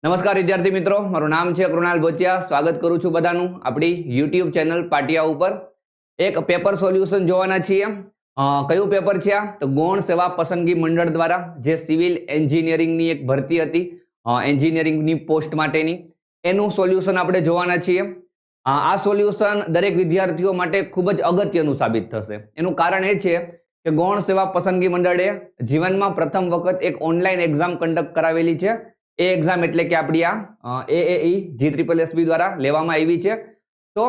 નમસ્કાર વિદ્યાર્થી મિત્રો, મારું નામ છે કૃણાલ ભોતિયા. સ્વાગત કરું છું બધાનું આપણી YouTube ચેનલ પાટિયા ઉપર. એક પેપર સોલ્યુશન જોવાના છીએ. કયું પેપર છે આ? તો ગૌણ સેવા પસંદગી મંડળ દ્વારા જે સિવિલ એન્જિનિયરિંગની એક ભરતી હતી, એન્જિનિયરિંગની પોસ્ટ માટેની, એનું સોલ્યુશન આપણે જોવાના છીએ. આ સોલ્યુશન દરેક વિદ્યાર્થીઓ માટે ખૂબ જ અગત્યનું સાબિત થશે. એનું કારણ એ છે કે ગૌણ સેવા પસંદગી મંડળે જીવનમાં પ્રથમ વખત એક ઓનલાઈન એક્ઝામ કન્ડક્ટ કરાવેલી છે. એ એક્ઝામ એટલે કે આપણી આ AAE GSSB દ્વારા લેવામાં આવી છે. તો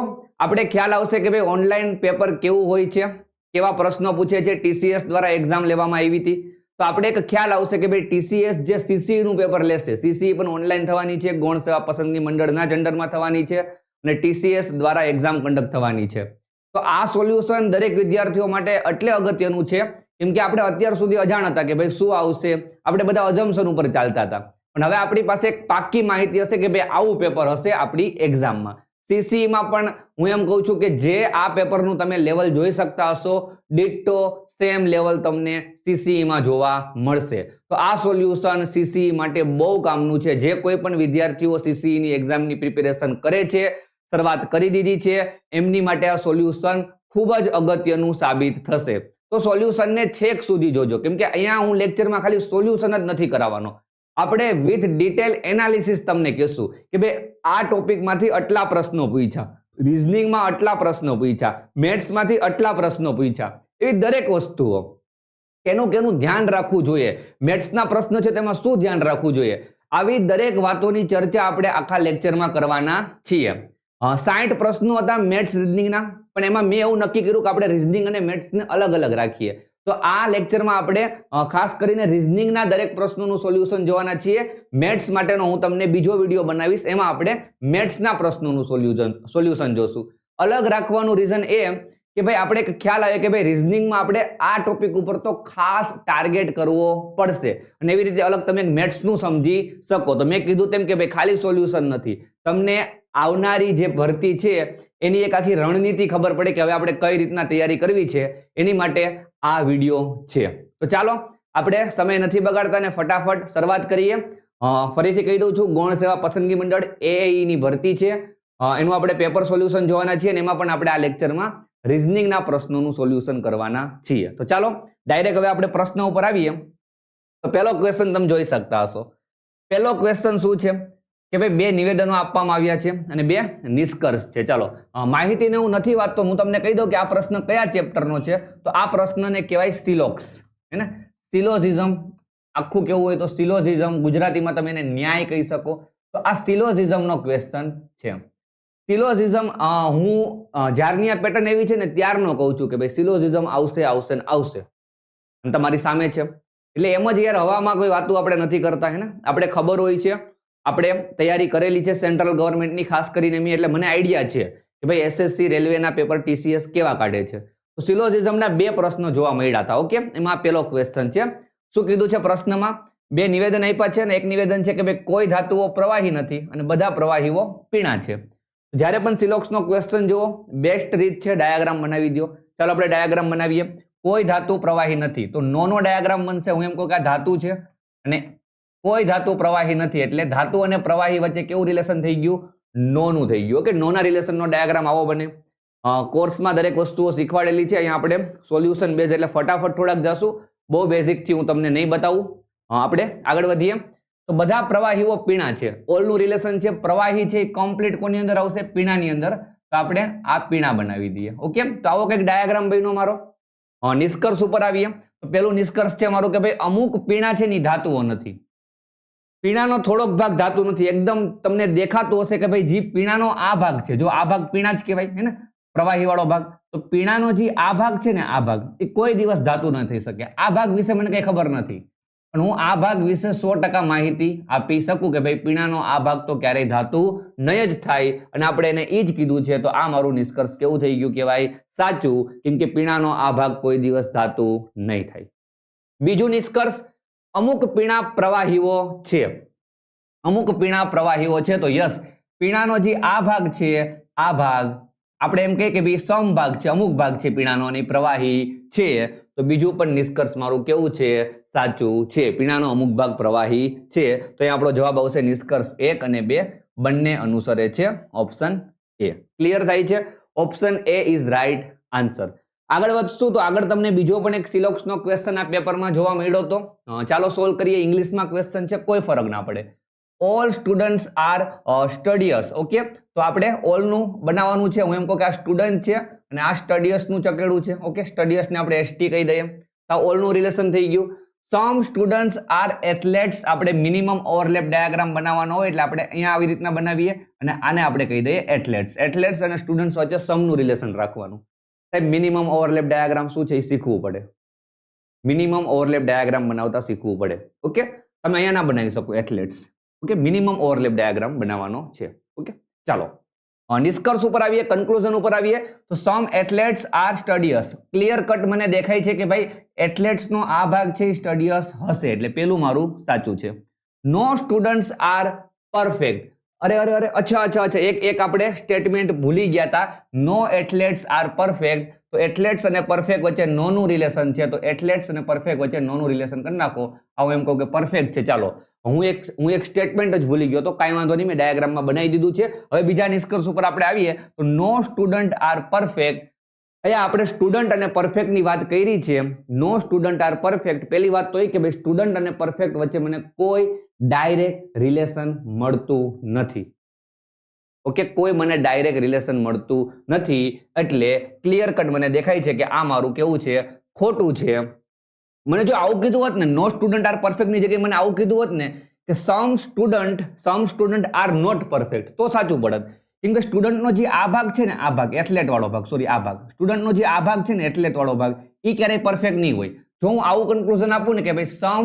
આપણે ખ્યાલ આવશે કે ભાઈ ઓનલાઈન પેપર કેવું હોય છે, કેવા પ્રશ્નો પૂછે છે. TCS દ્વારા એક્ઝામ લેવામાં આવી હતી, તો આપણે એક ખ્યાલ આવશે કે ભાઈ TCS જે CCE નું પેપર લેશે, CCE પણ ઓનલાઈન થવાની છે, ગૌણ સેવા પસંદગી મંડળના જ અંડરમાં થવાની છે અને TCS દ્વારા એક્ઝામ કન્ડક્ટ થવાની છે. તો આ સોલ્યુશન દરેક વિદ્યાર્થીઓ માટે એટલે અગત્યનું છે કેમ કે આપણે અત્યાર સુધી અજાણ હતા કે ભાઈ શું આવશે. આપણે બધા અજમ્પશન ઉપર ચાલતા હતા, પણ હવે આપણી પાસે એક પાક્કી માહિતી હશે કે ભાઈ આવું પેપર હશે આપણી એક્ઝામમાં. CCE માં પણ હું એમ કહું છું કે જે આ પેપરનું તમે લેવલ જોઈ શકતા હશો, ડિટ્ટો સેમ લેવલ તમને CCE માં જોવા મળશે. તો આ સોલ્યુશન CCE માટે બહુ કામનું છે. જે કોઈ પણ વિદ્યાર્થીઓ CCE ની એક્ઝામની પ્રિપેરેશન કરે છે, શરૂઆત કરી દીધી છે, એમની માટે આ સોલ્યુશન ખૂબ જ અગત્યનું સાબિત થશે. તો સોલ્યુશનને છેક સુધી જોજો, કેમ કે અહીંયા હું લેક્ચરમાં ખાલી સોલ્યુશન જ નથી કરાવવાનો. આપણે વિથ ડિટેલ એનાલિસિસ તમને કહેશું કે ભાઈ આ ટોપિકમાંથી આટલા પ્રશ્નો પૂછ્યા, રીઝનિંગમાં આટલા પ્રશ્નો પૂછ્યા, મેથ્સમાંથી આટલા પ્રશ્નો પૂછ્યા, એવી દરેક વસ્તુઓ કેનું ધ્યાન રાખવું જોઈએ, મેથ્સના પ્રશ્ન છે તેમાં શું ધ્યાન રાખવું જોઈએ, આવી દરેક વાતોની ચર્ચા આપણે આખા લેક્ચરમાં કરવાના છીએ. 60 પ્રશ્નો હતા મેથ્સ રીઝનિંગના, પણ એમાં મેં એવું નક્કી કર્યું કે આપણે રીઝનિંગ અને મેથ્સને અલગ અલગ રાખીએ. તો આ લેક્ચરમાં આપણે ખાસ કરીને રીઝનિંગના દરેક પ્રશ્નોનું સોલ્યુશન જોવાના છીએ. મેથ્સ માટેનો હું તમને બીજો વિડીયો બનાવીશ, એમાં આપણે મેથ્સના પ્રશ્નોનું સોલ્યુશન જોશું. અલગ રાખવાનું રીઝન એ કે ભાઈ આપણે એક ખ્યાલ આવે કે ભાઈ રીઝનિંગમાં આપણે આ ટોપિક ઉપર તો ખાસ ટાર્ગેટ કરવો પડશે, અને એવી રીતે અલગ તમે મેથ્સનું સમજી શકો. તો મેં કીધું તેમ કે ભાઈ ખાલી સોલ્યુશન નથી, તમને આવનારી જે ભરતી છે એની એક આખી રણનીતિ ખબર પડે કે હવે આપણે કઈ રીતના તૈયારી કરવી છે, એની માટે આ વિડીયો છે. તો ચાલો આપણે સમય નથી બગાડતા ને ફટાફટ શરૂઆત કરીએ. ફરીથી કહી દઉં છું, ગૌણ સેવા પસંદગી મંડળ AAE ની ભરતી છે, એનું આપણે પેપર સોલ્યુશન જોવાના છીએ અને એમાં પણ આપણે આ લેક્ચરમાં રીઝનિંગના પ્રશ્નોનું સોલ્યુશન કરવાના છીએ. તો ચાલો ડાયરેક્ટ હવે આપણે પ્રશ્ન ઉપર આવીએ. તો પહેલો ક્વેશ્ચન તમે જોઈ શકતા હશો. પહેલો ક્વેશ્ચન શું છે કે ભાઈ 2 નિવેદનો આપવામાં આવ્યા છે અને 2 નિષ્કર્ષ છે. ચાલો માહિતીને હું નથી વાંચતો, હું તમને કહી દઉં કે આ પ્રશ્ન કયા ચેપ્ટરનો છે. તો આ પ્રશ્નને કહેવાય સિલોક્સ, હે ને, સિલોઝિઝમ. આખું કેવું હોય તો સિલોઝિઝમ, ગુજરાતીમાં તમે એને ન્યાય કહી શકો. તો આ સિલોઝિઝમનો ક્વેશ્ચન છે. સિલોઝિઝમ હું જ્યારની આ પેટર્ન એવી છે ને ત્યારનો કહું છું કે ભાઈ સિલોઝિઝમ આવશે આવશે ને આવશે, અને તમારી સામે છે. એટલે એમ જ યાર હવામાં કોઈ વાતો આપણે નથી કરતા, હે ને. આપણે ખબર હોય છે, આપણે તૈયારી કરેલી છે સેન્ટ્રલ ગવર્મેન્ટની ખાસ કરીને મેં, એટલે મને આઈડિયા છે કે ભાઈ SSC રેલવેના પેપર TCS કેવા કાઢે છે. તો સિલોઝિઝમના 2 પ્રશ્નો જોવા મળ્યા હતા. ઓકે, એમાં પેલો ક્વેશ્ચન છે. શું કીધું છે પ્રશ્નમાં? 2 નિવેદન આપ્યા છે અને એક નિવેદન છે કે ભાઈ કોઈ ધાતુઓ પ્રવાહી નથી અને બધા પ્રવાહીઓ પીણા છે. જ્યારે પણ સિલોક્સનો ક્વેશ્ચન જુઓ, બેસ્ટ રીત છે ડાયાગ્રામ બનાવી દો. ચાલો આપણે ડાયાગ્રામ બનાવીએ. કોઈ ધાતુ પ્રવાહી નથી તો નો ડાયાગ્રામ બનશે. હું એમ કહું કે આ ધાતુ છે અને કોઈ ધાતુ પ્રવાહી નથી, એટલે ધાતુ અને પ્રવાહી વચ્ચે કેવું રિલેશન થઈ ગયું? નોનું થઈ ગયું. ઓકે, નોના રિલેશનનો ડાયાગ્રામ આવો બને. કોર્સમાં દરેક વસ્તુઓ શીખવાડેલી છે. અહીંયા આપણે સોલ્યુશન બેઝ એટલે ફટાફટ થોડાક જશું. બહુ બેઝિકથી હું તમને નહીં બતાવું. આપણે આગળ વધીએ. તો બધા પ્રવાહીઓ પીણા છે. ઓલનું રિલેશન છે, પ્રવાહી છે એ કમ્પ્લીટ કોની અંદર આવશે? પીણાની અંદર. તો આપણે આ પીણા બનાવી દઈએ. ઓકે, તો આવો કંઈક ડાયાગ્રામ બન્યો મારો. નિષ્કર્ષ ઉપર આવીએ. તો પેલું નિષ્કર્ષ છે મારું કે ભાઈ અમુક પીણા છે ની ધાતુઓ નથી. પીણાનો થોડોક ભાગ ધાતુ નથી. એકદમ તમને દેખાતું હશે કે ભાઈ જી પીણાનો આ ભાગ છે, જો આ ભાગ પીણા જ કહેવાય, હે ને, પ્રવાહી વાળો ભાગ. તો પીણાનો જે આ ભાગ છે ને, આ ભાગ એ કોઈ દિવસ ધાતુ ન થઈ શકે. આ ભાગ વિશે મને કઈ ખબર નથી, પણ હું આ ભાગ વિશે 100% માહિતી આપી શકું કે ભાઈ પીણાનો આ ભાગ તો ક્યારેય ધાતુ નહીં જ થાય, અને આપણે એને એ જ કીધું છે. તો આ મારું નિષ્કર્ષ કેવું થઈ ગયું કહેવાય? સાચું, કેમ કે પીણાનો આ ભાગ કોઈ દિવસ ધાતુ નહીં થાય. બીજું નિષ્કર્ષ, અમુક પીણા પ્રવાહીઓ છે. અમુક પીણા પ્રવાહીઓ છે. તો યસ, પીણાનો જે આ ભાગ છે, આ ભાગ આપણે એમ કહીએ કે ભાઈ સમ ભાગ છે, અમુક ભાગ છે પીણાનો અને પ્રવાહી છે. તો તો બીજું પણ નિષ્કર્ષ મારું કેવું છે? સાચું છે. પીણાનો અમુક ભાગ પ્રવાહી છે. તો અહીં આપણો જવાબ આવશે નિષ્કર્ષ 1 અને 2 બંને અનુસરે છે. Option A. ક્લિયર થાય છે? Option A is right answer. આગળ વધશું તો આગળ તમને બીજો પણ એક સિલોક્સનો ક્વેશ્ચન આ પેપરમાં જોવા મળ્યો હતો. ચાલો સોલ્વ કરીએ. ઇંગ્લિશમાં ક્વેશ્ચન છે, કોઈ ફરક ના પડે. All students are studious. Okay, તો આપણે ઓલનું બનાવવાનું છે. હું એમ કહું કે આ સ્ટુડન્ટ છે અને આ સ્ટડીયસનું ચકેડું છે. ઓકે, સ્ટડીયસને આપણે એસટી કહી દઈએ. તો ઓલનું રિલેશન થઈ ગયું. સમ સ્ટુડન્ટ્સ આર એથ્લેટ્સ. આપણે મિનિમમ ઓવરલેપ ડાયાગ્રામ બનાવવાનો હોય એટલે આપણે અહીંયા આવી રીતના બનાવીએ અને આને આપણે કહી દઈએ એથ્લેટ્સ. એથ્લેટ્સ અને સ્ટુડન્ટ્સ વચ્ચે સમનું રિલેશન રાખવાનું. સાહેબ મિનિમમ ઓવરલેપ ડાયાગ્રામ શું છે એ શીખવું પડે. મિનિમમ ઓવરલેપ ડાયાગ્રામ બનાવતા શીખવું પડે. ઓકે, તમે અહીંયા ના બનાવી શકો athletes. Okay, minimum overlap diagram બનાવવાનો છે. ઓકે, ચાલો નિષ્કર્ષ ઉપર આવીએ, કન્ક્લુઝન ઉપર આવીએ. તો સમ એથ્લેટ્સ આર સ્ટડીયસ. ક્લિયર કટ મને દેખાય છે કે ભાઈ એથ્લેટ્સ નો આ ભાગ છે સ્ટડીયસ હશે, એટલે પેલું મારું સાચું છે. નો સ્ટુડન્ટ્સ આર પરફેક્ટ. અરે અચ્છા એક આપણે સ્ટેટમેન્ટ ભૂલી ગયા હતા. નો એથ્લેટ્સ આર પરફેક્ટ. તો એથ્લેટ્સ અને પરફેક્ટ વચ્ચે નો નું રિલેશન છે. તો એથ્લેટ્સ અને પરફેક્ટ વચ્ચે નો નું રિલેશન કરી નાખો. આવું એમ કહું કે પરફેક્ટ છે. ચાલો હું એક સ્ટેટમેન્ટ જ ભૂલી ગયો તો કાંઈ વાંધો નહીં, મેં ડાયાગ્રામમાં બનાવી દીધું છે. હવે બીજા નિષ્કર્ષ ઉપર આપણે આવીએ તો નો સ્ટુડન્ટ આર પરફેક્ટ. અહીંયા આપણે સ્ટુડન્ટ અને પરફેક્ટ ની વાત કરી છે. નો સ્ટુડન્ટ આર પરફેક્ટ. પહેલી વાત તો એ કે ભાઈ સ્ટુડન્ટ અને પરફેક્ટ વચ્ચે મને કોઈ ડાયરેક્ટ રિલેશન મળતું નથી. ઓકે, કોઈ મને ડાયરેક્ટ રિલેશન મળતું નથી. એટલે ક્લિયર કટ મને દેખાય છે કે આ મારું કેવું છે? ખોટું છે. મને જો આવું કીધું હોત ને, નો સ્ટુડન્ટ આર પરફેક્ટ ની જગ્યાએ મને આવું કીધું હોત ને કે સમ સ્ટુડન્ટ આર નોટ પરફેક્ટ, તો સાચું પડત. કેમ કે સ્ટુડન્ટનો જે આ ભાગ છે ને, આ ભાગ એથ્લેટ વાળો ભાગ, સોરી આ ભાગ સ્ટુડન્ટનો જે આ ભાગ છે ને એથ્લેટ વાળો ભાગ, એ ક્યારેય પરફેક્ટ નહીં હોય. જો હું આવું કન્ક્લુઝન આપું ને કે ભાઈ સમ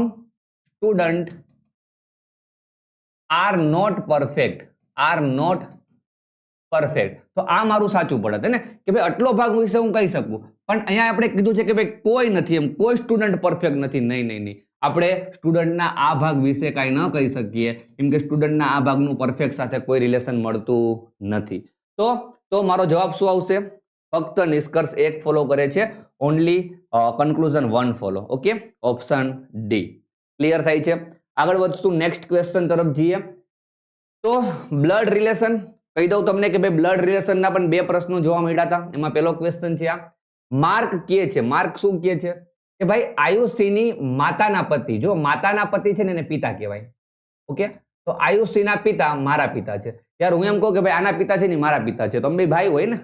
સ્ટુડન્ટ આર નોટ પરફેક્ટ, તો આ મારું સાચું પડત ને કે ભાઈ આટલો ભાગ વિશે હું કહી શકું. પણ અહીંયા આપણે કીધું છે કે ભાઈ કોઈ નથી, એમ કોઈ સ્ટુડન્ટ પરફેક્ટ નથી. નહીં, આપણે સ્ટુડન્ટના આ ભાગ વિશે કાંઈ ન કહી શકીએ કેમ કે સ્ટુડન્ટના આ ભાગનું પરફેક્ટ સાથે કોઈ રિલેશન મળતું નથી. તો મારો જવાબ શું આવશે? ફક્ત નિષ્કર્ષ 1 ફોલો કરે છે. Only conclusion 1 follow. Okay, option D. Clear થાય છે? આગળ વધશું, નેક્સ્ટ ક્વેશ્ચન તરફ જઈએ. તો બ્લડ રિલેશન કહી દઉં તમને કે ભાઈ બ્લડ રિલેશનના પણ 2 પ્રશ્નો જોવા મળ્યા હતા. એમાં પહેલો ક્વેશ્ચન છે આ. માર્ક કહે છે, માર્ક શું કહે છે કે ભાઈ આયુષીની માતાના પતિ, જો માતાના પતિ છે ને એને પિતા કહેવાય. ઓકે, તો આયુષીના પિતા મારા પિતા છે. યાર હું એમ કહું કે ભાઈ આના પિતા છે ને મારા પિતા છે, તો અમે ભાઈ હોય ને.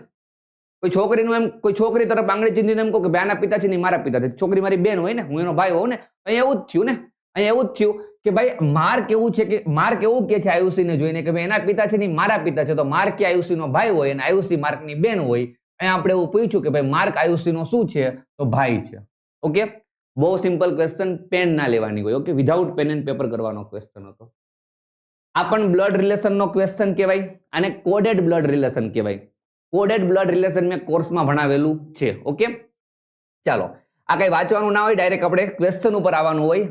કોઈ છોકરીનું એમ કોઈ છોકરી તરફ આંગળી ચીંધીને એમ કહું કે ભાઈ આના પિતા છે ને મારા પિતા છે, છોકરી મારી બેન હોય ને, હું એનો ભાઈ હોઉં ને. અહીંયા એવું જ થયું ને, અહીંયા એવું જ થયું કે ભાઈ માર્ક એવું છે કે માર્ક એવું કે છે આયુષીને જોઈને કે ભાઈ એના પિતા છે ને મારા પિતા છે, તો માર્ક કે આયુષીનો ભાઈ હોય અને આયુષી માર્કની બેન હોય. અહીંયા આપણે એવું પૂછ્યું કે ભાઈ માર્ક આયુષીનો શું છે? તો ભાઈ છે. ઓકે, બહુ સિમ્પલ ક્વેશ્ચન, પેન ના લેવાની હોય. Okay, without pen and paper કરવાનો ક્વેશ્ચન હતો. આ પણ બ્લડ રિલેશનનો ક્વેશ્ચન કહેવાય. આને કોડેડ બ્લડ રિલેશન કહેવાય. કોડેડ બ્લડ રિલેશન મેં કોર્સમાં ભણાવેલું છે. ઓકે, ચાલો આ કઈ વાંચવાનું ના હોય, ડાયરેક્ટ આપણે ક્વેશ્ચન ઉપર આવવાનું હોય.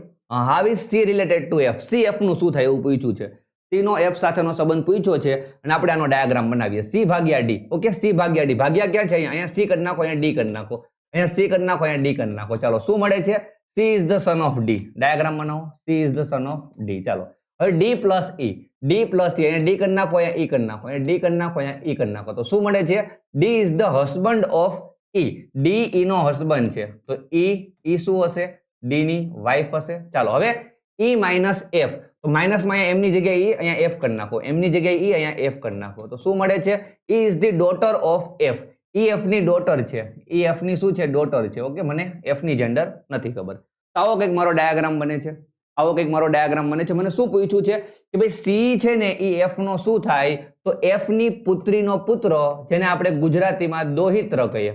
How is C related to f? C F નું શું થાય એવું પૂછ્યું છે. સી નો એફ સાથેનો સંબંધ પૂછ્યો છે અને આપણે આનો ડાયાગ્રામ બનાવીએ. સી ભાગ્યા ડી. ઓકે, સી ભાગ્યા ડી. ભાગ્યા ક્યાં છે? અહીંયા સી કરી નાખો, અહીંયા ડી કરી નાખો, અહીંયા સી કરી નાખો, અહીંયા ડી કરી નાખો. ચાલો શું મળે છે? C is the son of D. Diagram બનાવો. C is the son of D. ચાલો હવે ડી પ્લસ ઈ, અહીંયા ડી કરી નાખો, અહીંયા ઈ કરી નાખો, અહીંયા ડી કરી નાખો, અહીંયા ઈ કરી નાખો. તો શું મળે છે? D is the husband of E. D E નો હસબન્ડ છે, તો ઈ શું હશે? ડી ની વાઇફ હશે. ચાલો હવે ઈ માઇનસ એફ, તો માઇનસ માં અહીંયા એમ ની જગ્યાએ ઈ, અહીંયા એફ કરી નાખો, એમ ની જગ્યાએ ઈ, અહીંયા એફ કરી નાખો. તો શું મળે છે? ઈ is the daughter of F. E F ની ડોટર છે. ઈ એફ ની શું છે? ડોટર છે. ઓકે, મને એફ ની જેન્ડર નથી ખબર. તો આવો કંઈક મારો ડાયાગ્રામ બને છે. મને શું પૂછ્યું છે કે ભાઈ સી છે ને ઈ એફ નો શું થાય? તો એફ ની પુત્રીનો પુત્ર, જેને આપણે ગુજરાતીમાં દોહિત્ર કહીએ.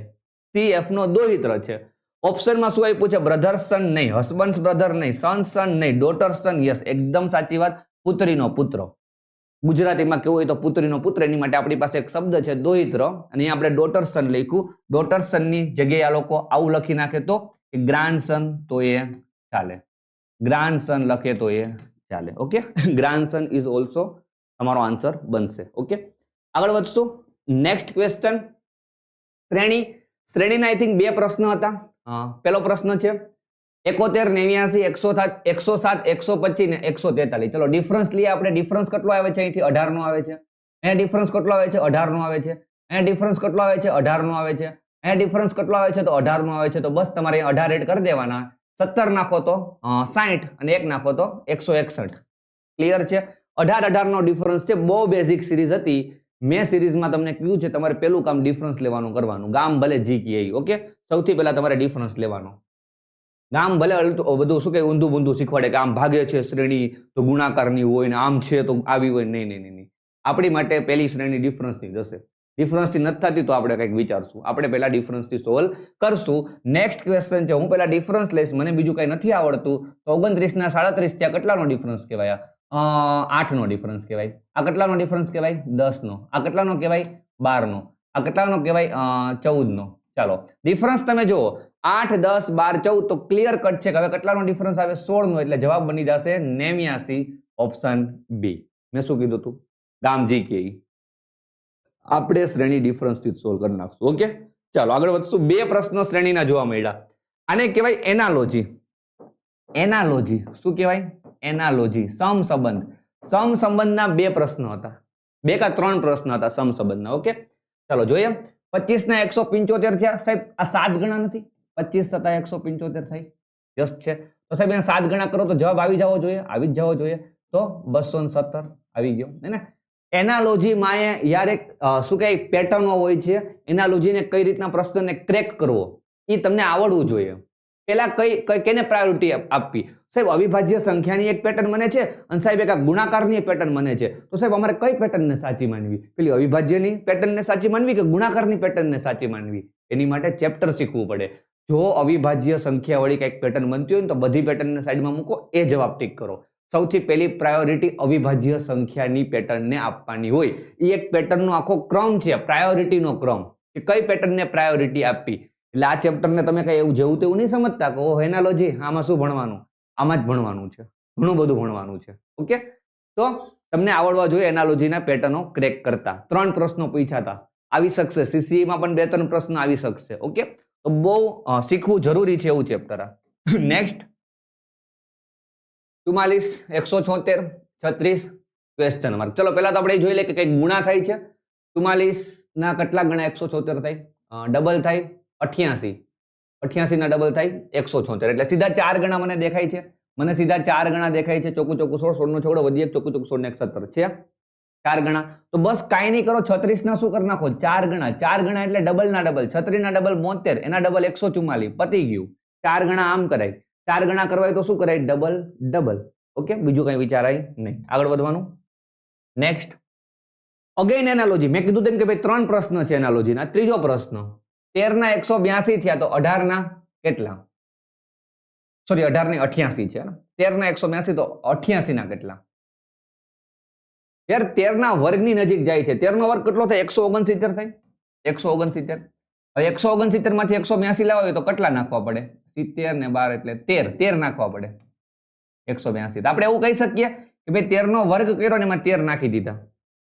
સી એફ નો દોહિત્ર છે. ઓપ્શનમાં શું આપ્યું છે? બ્રધર સન નહીં, હસબન્ડ બ્રધર નહીં, સન નહીં, ડોટર સન. યસ, એકદમ સાચી વાત. પુત્રીનો પુત્ર. ગુજરાતીમાં કેવું હોય તો પુત્રીનો પુત્ર, એની માટે આપણી પાસે એક શબ્દ છે દોહિત્ર, અને અહીંયા આપણે ડોટર સન લખ્યું. ડોટર સન ની જગ્યાએ આ લોકો આવું લખી નાખે તો ગ્રાન્ડ સન, તો એ ચાલે. ગ્રાન્ડ સન લખે તો એ ચાલે. Okay, grandson is also તમારો આન્સર બનશે. ઓકે, આગળ વધશું. Next question. શ્રેણીના આઈ થિંક 2 પ્રશ્ન હતા. પેલો પ્રશ્ન છે 71, 89, 107, 125 ને 143. ચલો ડિફરન્સ લઈએ આપણે. ડિફરન્સ કેટલો આવે છે? અહીંથી 18 નો આવે છે. અહીંયા ડિફરન્સ કેટલો આવે છે? 18 નો આવે છે. અહીંયા ડિફરન્સ કેટલો આવે છે? 18 નો આવે છે. અહીંયા ડિફરન્સ કેટલો આવે છે? તો 18 નો આવે છે. તો બસ તમારે 18 એડ કરી દેવાના. 17 નાખો તો 60 અને 1 નાખો તો 161. ક્લિયર છે? 18 નો ડિફરન્સ છે. બહુ બેઝિક સિરીઝ હતી. મેં સિરીઝમાં તમને કીધું છે તમારે પેલું કામ ડિફરન્સ લેવાનું કરવાનું. ગામ ભલે જી કે ઓકે. સૌથી પહેલા તમારે ડિફરન્સ લેવાનો. ગામ ભલે બધું શું કે ઊંધું બુંધું શીખવાડે કે આમ ભાગે છે શ્રેણી તો ગુણાકારની હોય ને આમ છે તો આવી હોય. નહીં. આપણી માટે પહેલી શ્રેણી ડિફરન્સની જશે. ડિફરન્સથી નથી થતી તો આપણે કંઈક વિચારશું. આપણે પહેલા ડિફરન્સથી સોલ્વ કરશું. નેક્સ્ટ ક્વેશ્ચન છે, હું પહેલા ડિફરન્સ લઈશ, મને બીજું કંઈ નથી આવડતું. તો 29 ના 37 ત્યાં કેટલાનો ડિફરન્સ કહેવાય? 8 નો ડિફરન્સ કહેવાય. આ કેટલાનો ડિફરન્સ કહેવાય? 10 નો. આ કેટલાનો કહેવાય? 12 નો. આ કેટલાનો કહેવાય? 14 નો. ચાલો ડિફરન્સ તમે જુઓ 8, 10, 12, 14 તો ક્લિયર કટ છે કે હવે કેટલાનો ડિફરન્સ આવે? 16 નો. એટલે જવાબ બની જશે 89, ઓપ્શન બી. મેં શું કીધું હતું? ગામજી કે આપણે શ્રેણી ડિફરન્સથી સોલ્વ કરી નાખશું. ઓકે ચાલો આગળ વધશું. બે પ્રશ્નો શ્રેણીના જોવા મળ્યા. આને કહેવાય એનાલોજી. એનાલોજી શું કહેવાય? એનાલોજી. સમસંબંધ. સમસંબંધના બે પ્રશ્નો હતા. 2 કે 3 પ્રશ્ન હતા સમસંબંધના. ઓકે ચાલો જોઈએ. 25 ના 175 થયા. સાહેબ આ 7 ગણા નથી? 25 + 175 થાય. યસ છે. તો સાહેબ અહીંયા 7 ગણા કરો તો જવાબ આવી જવો જોઈએ. આવી જ જવો જોઈએ. તો 217 આવી ગયો. હે ને? એનાલોજીમાં યાર એક શું કહે પેટર્નો હોય છે. એનાલોજીને કઈ રીતના પ્રશ્નને ક્રેક કરવો એ તમને આવડવું જોઈએ. પેલા કેને પ્રાયોરિટી આપવી? સાહેબ અવિભાજ્ય સંખ્યાની એક પેટર્ન મને છે અને સાહેબ એક ગુણાકારની પેટર્ન મને છે. તો સાહેબ અમારે કઈ પેટર્નને સાચી માનવી? પેલી અવિભાજ્યની પેટર્નને સાચી માનવી કે ગુણાકારની પેટર્નને સાચી માનવી? એની માટે ચેપ્ટર શીખવું પડે. જો અવિભાજ્ય સંખ્યા વળી કઈક પેટર્ન બનતી હોય ને તો બધી પેટર્નને સાઈડમાં મૂકો, એ જવાબ ટીક કરો. સૌથી પહેલી પ્રાયોરિટી અવિભાજ્ય સંખ્યાની પેટર્નને આપવાની હોય. એ એક પેટર્નનો આખો ક્રમ છે, પ્રાયોરિટીનો ક્રમ, કે કઈ પેટર્નને પ્રાયોરિટી આપવી. એટલે આ ચેપ્ટરને તમે કઈ એવું જેવું તેવું નહીં સમજતા કે ઓહ એનાલોજી આમાં શું ભણવાનું? આમાં જ ભણવાનું છે. ઘણું બધું ભણવાનું છે. ઓકે તો તમને આવડવા જોઈએ એનાલોજીના પેટર્નો ક્રેક કરતા. 3 પ્રશ્નો પૂછ્યા હતા. આવી શકશે. સીસીમાં પણ 2-3 પ્રશ્નો આવી શકશે. ઓકે તો બહુ શીખવું જરૂરી છે એવું ચેપ્ટર આ. Next 44, 176, 36 question mark. ચલો પહેલા તો આપણે જોઈ લઈએ કે કઈ ગુણા થાય છે. 44 ના કેટલા ગણા 176 થાય? ડબલ થાય 88. 88 ના ડબલ થાય 176. એટલે સીધા 4 ગણા મને દેખાય છે. મને સીધા 4 ગણા દેખાય છે. ચોકું ચોકું 16, 16 નો છોકડો વધી 1, ચોકું ચોકું 16 ને 117 છે. 4 ગણા. તો બસ કાંઈ નહીં કરો. 36 ના શું કરી નાખો? 4 ગણા. 4 ગણા એટલે ડબલ ના ડબલ. 36 ના ડબલ 72, એના ડબલ 144. પતી ગયું. 4 ગણા આમ કરાય. 4 ગણા કરવા હોય તો શું કરાય? Double double. ઓકે બીજું કઈ વિચારાય નહીં. આગળ વધવાનું. Next again analogy. મેં કીધું તેમ કે ભાઈ 3 પ્રશ્ન છે એનાલોજીના. ત્રીજો પ્રશ્ન 13 ના 182 થયા તો 18 ના કેટલા? સોરી 18 ની 88 છે. 13 ના 182 તો 88 ના કેટલા? યાર 13 ના વર્ગની નજીક જાય છે. 13 નો વર્ગ કેટલો થાય? 169 થાય. 169. હવે 169 માંથી 182 લાવવા હોય તો કેટલા નાખવા પડે? 70 ને 12 એટલે 13 નાખવા પડે. 182. તો આપણે એવું કહી શકીએ કે ભાઈ 13 નો વર્ગ કર્યો ને એમાં 13 નાખી દીધા.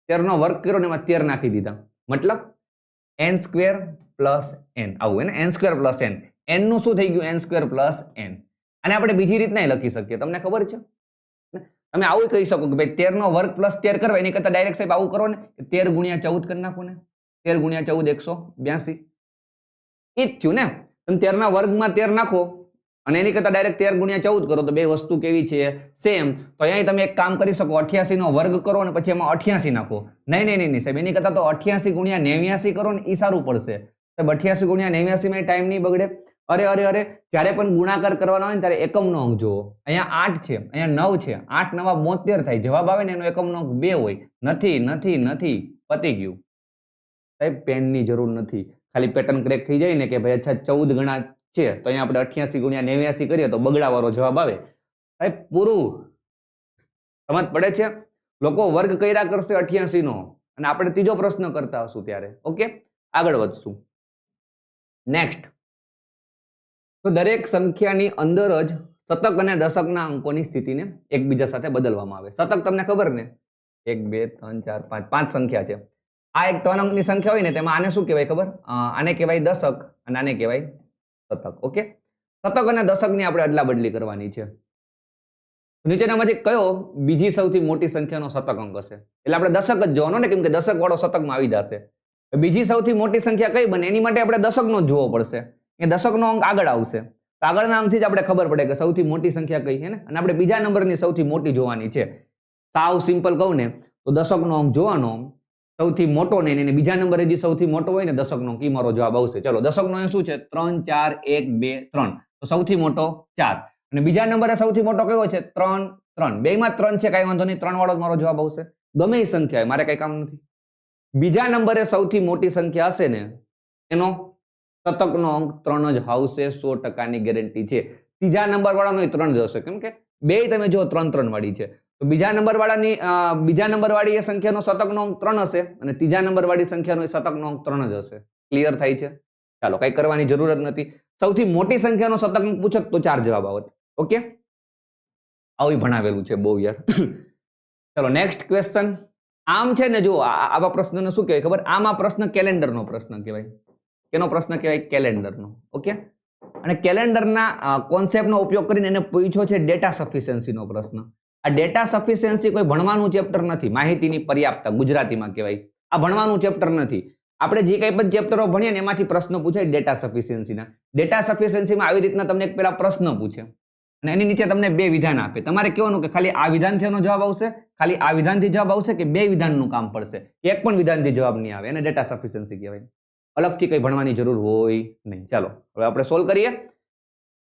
13 નો વર્ગ કર્યો ને એમાં 13 નાખી દીધા. મતલબ n² + n. આવું ને n² + n. n નું શું થઈ ગયું? n² + n. અને આપણે બીજી રીતના લખી શકીએ. તમને ખબર છે? તમે આવું કહી શકો કે ભાઈ 13 નો વર્ગ + 13 કરવા એની કરતા ડાયરેક્ટ સાહેબ આવું કરો ને 13 × 14 કરી નાખો ને. 13 × 14 182. એ જ થયું ને. તમે 13 ના વર્ગમાં 13 નાખો અને એની કરતા ડાયરેક્ટ 13 × 14 કરો તો બે વસ્તુ કેવી છે? સેમ. તો અહીંયા તમે એક કામ કરી શકો. 88 નો વર્ગ કરો અને પછી એમાં 88 નાખો. નહીં સાહેબ એની કરતા તો 88 × 89 કરો ને એ સારું પડશે. સાહેબ 88 × 89 માં ટાઈમ નહીં બગડે. અરે જ્યારે પણ ગુણાકાર કરવાનો હોય ને ત્યારે એકમનો અંક જુઓ. અહીંયા 8 છે, અહીંયા 9 છે. 8 9 72 થાય. જવાબ આવે ને એનો એકમનો અંક 2 હોય. નથી. પતી ગયું. સાહેબ પેનની જરૂર નથી. ખાલી પેટર્ન ક્રેક થઈ જાય ને કે ભાઈ અચ્છા 14 ગણા છે તો અહીંયા આપણે 88 × 89 કરીએ તો બગડાવાળો જવાબ આવે. સાહેબ પૂરું. સમજ પડે છે? લોકો વર્ગ કર્યા કરશે 88 નો અને આપણે ત્રીજો પ્રશ્ન કરતા હશું ત્યારે. ઓકે આગળ વધશું. નેક્સ્ટ તો દરેક સંખ્યાની અંદર જ શતક અને દશકના અંકોની સ્થિતિને એકબીજા સાથે બદલવામાં આવે. શતક તમને ખબર ને 1 2 3 4 5 5 સંખ્યા છે. આ એક 3 અંકની સંખ્યા હોય ને તેમાં આને શું કહેવાય ખબર? આને કહેવાય દશક અને આને કહેવાય શતક. ઓકે, શતક અને દશકની આપણે અદલા બદલી કરવાની છે. નીચેનામાંથી કયો બીજી સૌથી મોટી સંખ્યાનો શતક અંક હશે? એટલે આપણે દશક જ જોવાનો ને, કેમ કે દશક વાળો શતકમાં આવી જશે. બીજી સૌથી મોટી સંખ્યા કઈ બને એની માટે આપણે દશકનો જ જોવો પડશે. એ દશકનો અંક આગળ આવશે. આગળના અંકથી જ આપણે ખબર પડે કે સૌથી મોટી સંખ્યા કઈ છે ને, અને આપણે બીજા નંબરની સૌથી મોટી જોવાની છે. સાવ સિમ્પલ કહું ને તો દશકનો અંક જોવાનો, સૌથી મોટો ને એને બીજા નંબરે જે સૌથી મોટો હોય ને દશકનો અંક, ઈ મારો જવાબ આવશે. ચલો, દશકનો અંક શું છે? 3 4 1 2 3. તો સૌથી મોટો 4 અને બીજા નંબરે સૌથી મોટો કયો છે? 3 3. બેયમાં 3 છે, કઈ વાંધો નહીં, 3 વાળો જ મારો જવાબ આવશે. ગમે એ સંખ્યા હોય, મારે કઈ કામ નથી. બીજા નંબરે સૌથી મોટી સંખ્યા હશે ને એનો શતકનો અંક 3 જ આવશે, 100%ની ગેરંટી છે. ત્રીજા નંબર વાળાનો 3 જ હશે, કેમ કે બે તમે જો 3 3 વાળી છે. તો બીજા નંબર વાળી એ સંખ્યાનો શતકનો અંક 3 હશે અને ત્રીજા નંબર વાળી સંખ્યાનો શતકનો અંક 3 જ હશે. ક્લિયર થાય છે? ચાલો, કઈ કરવાની જરૂર જ નથી. સૌથી મોટી સંખ્યાનો શતક અંક પૂછત તો 4 જવાબ આવત. ઓકે, આવું ભણાવેલું છે બહુ યાર. ચલો, નેક્સ્ટ ક્વેશ્ચન. આમ છે ને, જો આવા પ્રશ્નને શું કહેવાય ખબર? આમાં પ્રશ્ન કેલેન્ડરનો પ્રશ્ન કહેવાય. કેનો પ્રશ્ન કહેવાય? કેલેન્ડરનો. ઓકે, અને કેલેન્ડરના કોન્સેપ્ટનો ઉપયોગ કરીને એને પૂછ્યો છે ડેટા સફિશિયન્સીનો પ્રશ્ન. આ ડેટા સફિશિયન્સી કોઈ ભણવાનું ચેપ્ટર નથી. માહિતીની પર્યાપ્તતા ગુજરાતીમાં કહેવાય. આ ભણવાનું ચેપ્ટર નથી. આપણે જે કંઈ પણ ચેપ્ટરો ભણીએ ને એમાંથી પ્રશ્ન પૂછાય ડેટા સફિશિયન્સીના. ડેટા સફિશિયન્સીમાં આવી રીતના તમને એક પેલા પ્રશ્ન પૂછે અને એની નીચે તમને બે વિધાન આપે. તમારે કહેવાનું કે ખાલી આ વિધાનથી એનો જવાબ આવશે, ખાલી આ વિધાનથી જવાબ આવશે, કે બે વિધાનનું કામ પડશે. એક પણ વિધાનથી જવાબ નહીં આવે. એને ડેટા સફિશિયન્સી કહેવાય. અલગથી કંઈ ભણવાની જરૂર હોય નહીં. ચાલો, હવે આપણે સોલ્વ કરીએ.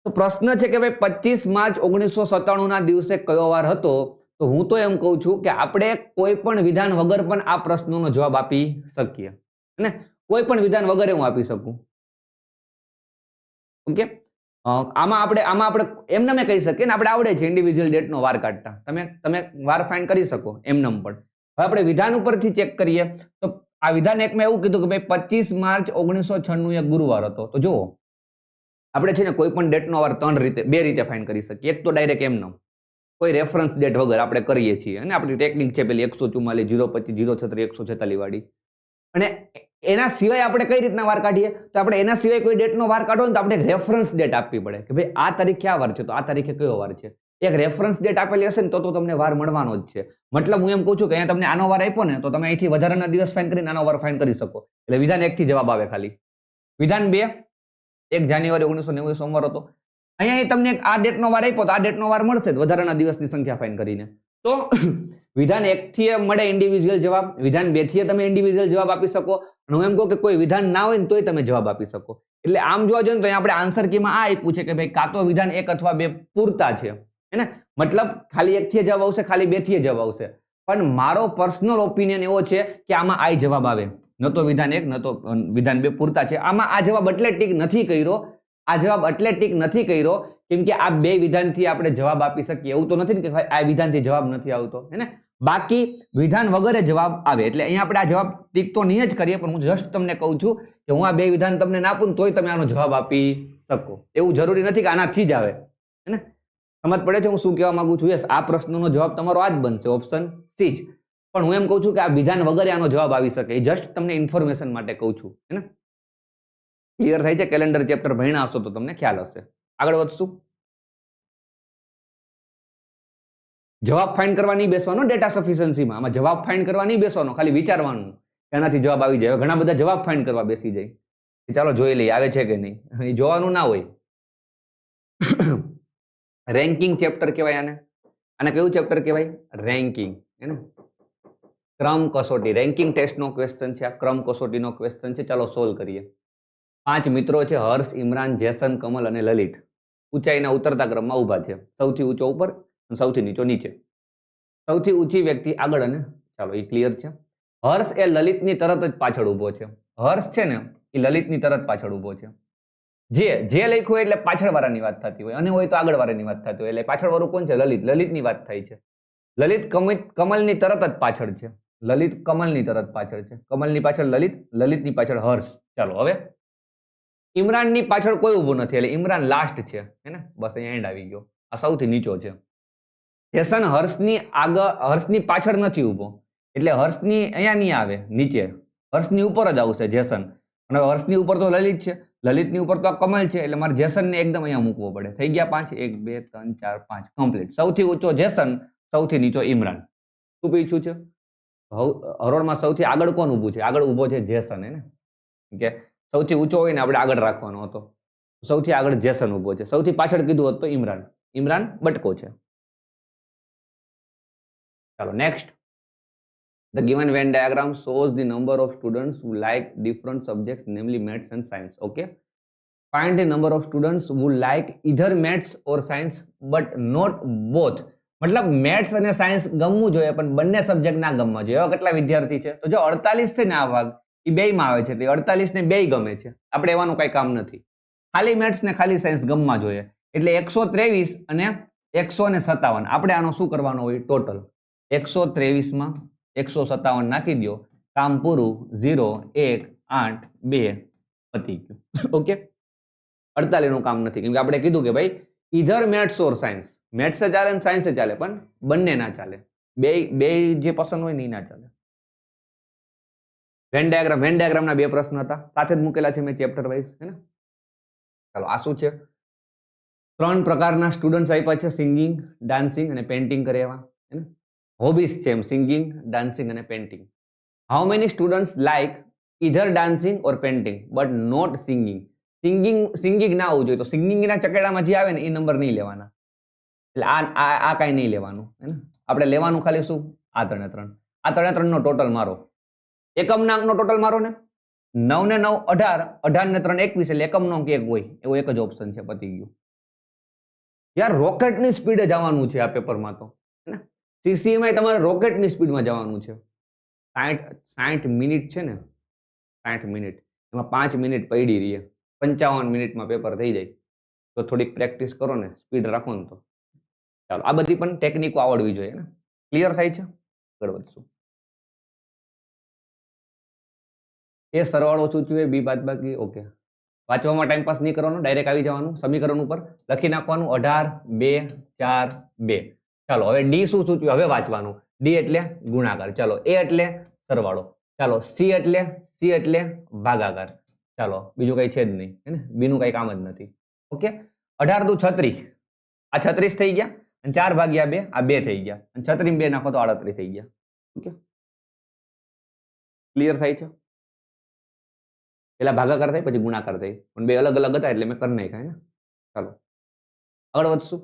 તો પ્રશ્ન છે કે ભાઈ 25 માર્ચ 1997 ના દિવસે કયો વાર હતો? તો હું તો એમ કહું છું કે આપણે કોઈ પણ વિધાન વગર પણ આ પ્રશ્નનો જવાબ આપી શકીએ. ને કોઈ પણ વિધાન વગર હું આપી શકું. ઓકે, આમાં આપણે એમને મેં કહી શકીએ ને, આપણે આવડે છે ઇન્ડિવિજ્યુઅલ ડેટનો વાર કાઢતા. તમે વાર ફાઇન્ડ કરી શકો એમનેમ પણ. હવે આપણે વિધાન ઉપરથી ચેક કરીએ તો આ વિધાન એકમાં એવું કીધું કે ભાઈ 25 માર્ચ 1996 એક ગુરુવાર હતો. તો જુઓ, આપણે છે ને કોઈ પણ ડેટનો વાર બે રીતે ફાઇન્ડ કરી શકીએ. એક તો ડાયરેક્ટ એમનેમ કોઈ રેફરન્સ ડેટ વગર આપણે કરીએ છીએ અને આપણી ટેકનિક છે પેલી 144 025 036 146 વાળી. અને એના સિવાય આપણે કઈ રીતના વાર કાઢીએ? તો આપણે એના સિવાય કોઈ ડેટનો વાર કાઢો ને તો આપણે રેફરન્સ ડેટ આપવી પડે કે ભાઈ આ તારીખે આ વાર છે, તો આ તારીખે કયો વાર છે. એક રેફરન્સ ડેટ આપેલી હશે ને તો તમને વાર મળવાનો જ છે. મતલબ હું એમ કહું છું કે અહીંયા તમને આનો વાર આપ્યો ને તો તમે અહીંથી વધારાના દિવસ ફાઇન્ડ કરીને આનો વાર ફાઇન્ડ કરી શકો. એટલે વિધાન 1 થી જવાબ આવે ખાલી. વિધાન 2, 1 જાન્યુઆરી 1990 સોમવાર હતો. અહીંયા તમને આ ડેટનો વાર આપ્યો તો આ ડેટનો વાર મળશે વધારાના દિવસની સંખ્યા ફાઇન્ડ કરીને. તો વિધાન 1 થી મળે ઇન્ડિવિજ્યુઅલ જવાબ, વિધાન 2 થી તમે ઇન્ડિવિજ્યુઅલ જવાબ આપી શકો. અને હું એમ કહું કે કોઈ વિધાન ના હોય ને તોય તમે જવાબ આપી શકો. એટલે આમ જોવા જોઈએ ને તો આપણે આન્સર કીમાં આ આપ્યું છે કે ભાઈ કાં તો વિધાન 1 અથવા 2 પૂરતા છે. હે ને? મતલબ ખાલી 1 થી જવાબ આવશે, ખાલી 2 થી જવાબ આવશે. પણ મારો પર્સનલ ઓપિનિયન એવો છે કે આમાં આ જવાબ આવે. ન તો વિધાન 1 ન તો વિધાન 2 પૂરતા છે. આમાં આ જવાબ એટલે ટીક નથી કર્યો. આ જવાબ એટલે ટીક નથી કર્યો કેમ કે આ બે વિધાનથી આપણે જવાબ આપી શકીએ. એવું તો નથી ને કે આ વિધાનથી જવાબ નથી આવતો. હે ને? બાકી વિધાન વગરે જવાબ આવે. એટલે અહીંયા આપણે આ જવાબ ટીક તો નહીં જ કરીએ, પણ હું જસ્ટ તમને કહું છું કે હું આ બે વિધાન તમને ના આપું તોય તમે આનો જવાબ આપી શકો. એવું જરૂરી નથી કે આનાથી જ આવે. હે ને? સમજ પડે છે હું શું કહેવા માંગુ છું? યસ, આ પ્રશ્નનો જવાબ તમારો આ જ બનશે, ઓપ્શન સી જ. પણ હું એમ કહું છું કે આ વિધાન વગરે આનો જવાબ આવી શકે. જસ્ટ તમને ઇન્ફોર્મેશન માટે કહું છું. હે ને? ક્લિયર થાય છે? કેલેન્ડર ચેપ્ટર ભણ્યા હશો તો તમને ખ્યાલ હશે. આગળ વધશું. જવાબ ફાઇન્ડ કરવા નહીં બેસવાનો ડેટા સફિશિયન્સીમાં. આમાં જવાબ ફાઇન્ડ કરવા નહીં બેસવાનો, ખાલી વિચારવાનું એનાથી જવાબ આવી જાય. ઘણા બધા જવાબ ફાઇન્ડ કરવા બેસી જાય. ચાલો જોઈ લઈએ આવે છે કે નહીં. એ જોવાનું ના હોય. રેન્કિંગ ચેપ્ટર કહેવાય આને. આને કયું ચેપ્ટર કહેવાય? રેન્કિંગ. હે ને? ક્રમ કસોટી. રેન્કિંગ ટેસ્ટનો ક્વેશ્ચન છે આ. ક્રમ કસોટીનો ક્વેશ્ચન છે. ચાલો સોલ્વ કરીએ. 5 મિત્રો છે, હર્ષ, ઇમરાન, જેસન, કમલ અને લલિત. ઊંચાઈના ઉતરતા ક્રમમાં ઊભા છે. સૌથી ઊંચો ઉપર અને સૌથી નીચો નીચે. સૌથી ઊંચી વ્યક્તિ આગળ અને ચાલો એ ક્લિયર છે. હર્ષ એ લલિતની તરત જ પાછળ ઊભો છે. હર્ષ છે ને એ લલિતની તરત પાછળ ઊભો છે. જે લખ્યું હોય એટલે પાછળ વાળાની વાત થતી હોય અને હોય તો આગળ વાળાની વાત થતી હોય. એટલે પાછળ વાળું કોણ છે? લલિત. લલિતની વાત થાય છે. લલિત કમલની તરત જ પાછળ છે. લલિત કમલની તરત પાછળ છે. કમલની પાછળ લલિત, લલિતની પાછળ હર્ષ. ચાલો હવે ઇમરાનની પાછળ કોઈ ઊભું નથી એટલે ઇમરાન લાસ્ટ છે. હે ને? બસ અહીંયા એન્ડ આવી ગયો. આ સૌથી નીચો છે. જેસન હર્ષની પાછળ નથી ઊભો એટલે હર્ષની અહીંયા નહીં આવે, નીચે. હર્ષની ઉપર જ આવશે જેસન. અને હર્ષની ઉપર તો લલિત છે લલિતની ઉપર તો આ કમલ છે એટલે મારે જેસનને એકદમ અહીંયા મૂકવો પડે. થઈ ગયા 5 1 2 3 4 5 કમ્પ્લીટ. સૌથી ઊંચો જેસન, સૌથી નીચો ઇમરાન. શું પૂછ્યું છે? હરોળમાં સૌથી આગળ કોણ ઊભું છે? આગળ ઊભો છે જેસન, હે ને? કે સૌથી ઊંચો હોય ને આપણે આગળ રાખવાનો હતો. સૌથી આગળ જેસન ઊભો છે. સૌથી પાછળ કીધું હોત તો ઇમરાન. ઇમરાન બટકો છે. ચાલો next. The given Venn diagram shows the number of students who like different subjects, namely maths and science. Okay. Find the number of students who like either maths or science but not both. મતલબ maths અને science ગમવું જોઈએ પણ બંને subject ના ગમવા જોઈએ. એવા કેટલા વિદ્યાર્થી છે? તો જો 48 છે ને આ ભાગ એ બેયમાં આવે છે. એટલે 48 ને બેય ગમે છે. આપણે એવાનું કઈ કામ નથી. ખાલી મેથ્સ ને ખાલી સાયન્સ ગમવા જોઈએ. એટલે 123 અને 157 આપણે આનો શું કરવાનો હોય? ટોટલ 123 માં 157 નાખી દો. કામ પૂરું. 0 1 8 2 પતી ગયું. ઓકે. 48 નું કામ નથી કેમ કે આપણે કીધું કે ભાઈ ઈધર મેથ્સ ઓર સાયન્સ. મેથ્સ ચાલે અને સાયન્સ ચાલે પણ બંને ના ચાલે. બે જે પસંદ હોય ને ના ચાલે. વેન ડાયાગ્રામના બે પ્રશ્ન હતા સાથે જ મૂકેલા છે મેં ચેપ્ટર વાઇઝ, હે ને? ચાલો આ શું છે? 3 પ્રકારના સ્ટુડન્ટ્સ આપ્યા છે, સિંગિંગ, ડાન્સિંગ અને પેઇન્ટિંગ કરે એવા, હે ને? હોબીઝ છે એમ, સિંગિંગ, ડાન્સિંગ અને painting. How many students like either dancing or painting but not singing. Singing ના આવવું જોઈએ તો સિંગિંગના ચકેડામાં જે આવે ને એ નંબર નહીં લેવાના. એટલે આ કાંઈ નહીં લેવાનું, હે ને? આપણે લેવાનું ખાલી શું? આ 3 આ 3 નો ટોટલ મારો. એકમના અંકનો ટોટલ મારો ને 9 ને 9 18, 18 ને 3 21 એટલે એકમનો અંક 1 હોય એવો એક જ ઓપ્શન છે. પતી ગયું. યાર રોકેટની સ્પીડે જવાનું છે આ પેપરમાં તો, હે ને? સીસીમાં તમારે રોકેટની સ્પીડમાં જવાનું છે. 60 મિનિટ છે ને, 60 મિનિટ એમાં 5 મિનિટ પડી રહીએ. 55 મિનિટમાં પેપર થઈ જાય. તો થોડીક પ્રેક્ટિસ કરો ને, સ્પીડ રાખો ને તો. ચાલો આ બધી પણ ટેકનિકો આવડવી જોઈએ ને. ક્લિયર થાય છે? આગળ વધશું. એ સરવાળો સૂચવે, બી બાદબાકી. ઓકે. વાંચવામાં ટાઈમ પાસ નહીં કરવાનો, ડાયરેક્ટ આવી જવાનું સમીકરણ ઉપર લખી નાખવાનું 18 2 4 2. ચાલો હવે ડી શું સૂચવે હવે વાંચવાનું. ડી એટલે ગુણાકાર. ચાલો એ એટલે સરવાળો. ચાલો સી એટલે ભાગાકાર. ચાલો બીજું કઈ છે જ નહીં, હે ને? બી નું કઈ કામ જ નથી. ઓકે. 18 દુ 36, આ 36 થઈ ગયા અને 4 ભાગ્યા 2 આ 2 થઈ ગયા અને 36 2 નાખો તો 38 થઈ ગયા. ઓકે. ક્લિયર થાય છે? પેલા ભાગાકાર થાય પછી ગુણાકાર થાય પણ બે અલગ અલગ હતા એટલે મેં કરી નાખ્યા, ને? ચાલો આગળ વધશું.